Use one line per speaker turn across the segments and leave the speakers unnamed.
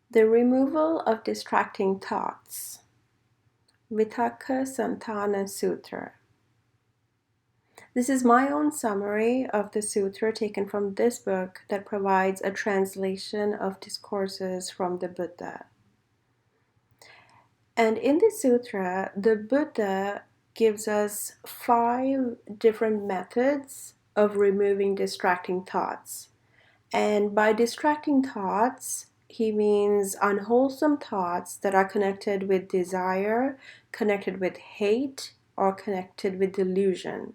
The removal of distracting thoughts. Vitakkasanthana Sutra. This is my own summary of the sutra taken from this book that provides a translation of discourses from the Buddha. And in the sutra, the Buddha gives us 5 different methods of removing distracting thoughts. And by distracting thoughts, he means unwholesome thoughts that are connected with desire, connected with hate, or connected with delusion.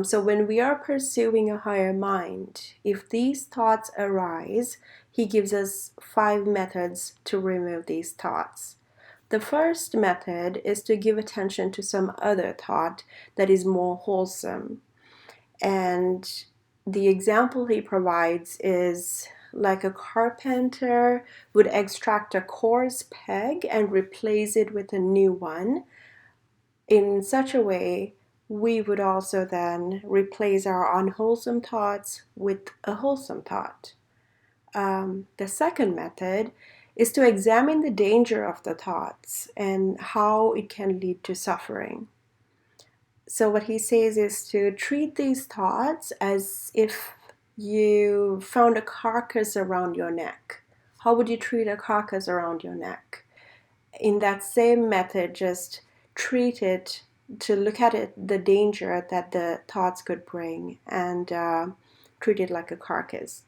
So when we are pursuing a higher mind, if these thoughts arise, he gives us 5 methods to remove these thoughts. The first method is to give attention to some other thought that is more wholesome. And the example he provides is like a carpenter would extract a coarse peg and replace it with a new one. In such a way, we would also then replace our unwholesome thoughts with a wholesome thought. The second method is to examine the danger of the thoughts and how it can lead to suffering. So what he says is to treat these thoughts as if you found a carcass around your neck. How would you treat a carcass around your neck? In that same method, just treat it, to look at it, the danger that the thoughts could bring, and treat it like a carcass.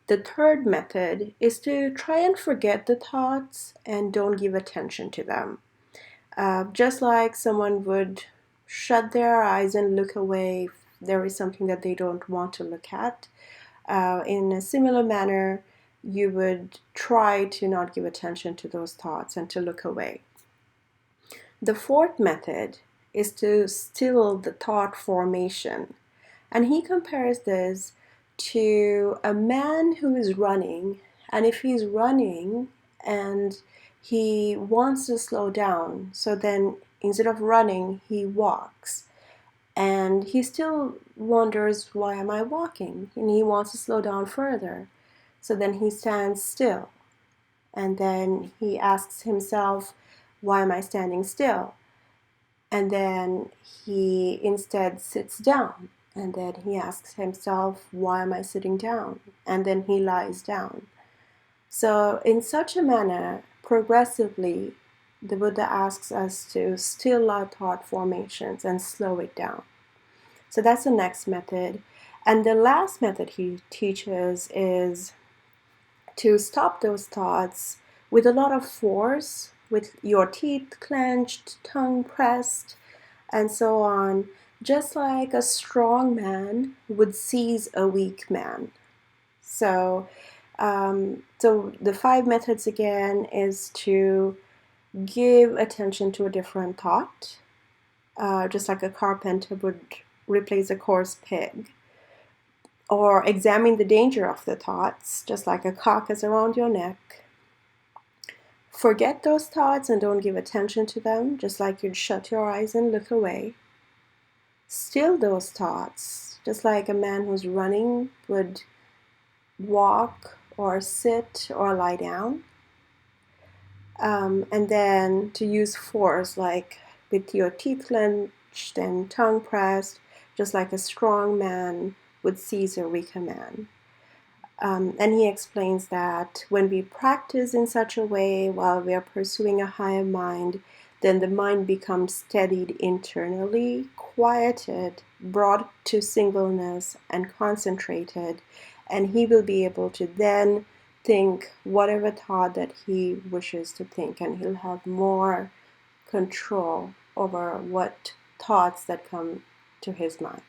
The third method is to try and forget the thoughts and don't give attention to them. Just like someone would shut their eyes and look away if there is something that they don't want to look at. In a similar manner, you would try to not give attention to those thoughts and to look away. The fourth method is to still the thought formation. And he compares this to a man who is running, and if he's running and he wants to slow down, so then instead of running, he walks. And he still wonders, why am I walking? And he wants to slow down further. So then he stands still. And then he asks himself, why am I standing still? And then he instead sits down. And then he asks himself, why am I sitting down? And then he lies down. So in such a manner, progressively, the Buddha asks us to still our thought formations and slow it down. So that's the next method. And the last method he teaches is to stop those thoughts with a lot of force, with your teeth clenched, tongue pressed, and so on, just like a strong man would seize a weak man. So the 5 methods again is to give attention to a different thought, just like a carpenter would replace a coarse peg, or examine the danger of the thoughts, just like a carcass around your neck. Forget those thoughts and don't give attention to them, just like you'd shut your eyes and look away. Still those thoughts, just like a man who's running would walk or sit or lie down. And then to use force, like with your teeth clenched and tongue pressed, just like a strong man would seize a weaker man. And he explains that when we practice in such a way while we are pursuing a higher mind, then the mind becomes steadied internally, quieted, brought to singleness, and concentrated, and he will be able to then think whatever thought that he wishes to think, and he'll have more control over what thoughts that come to his mind.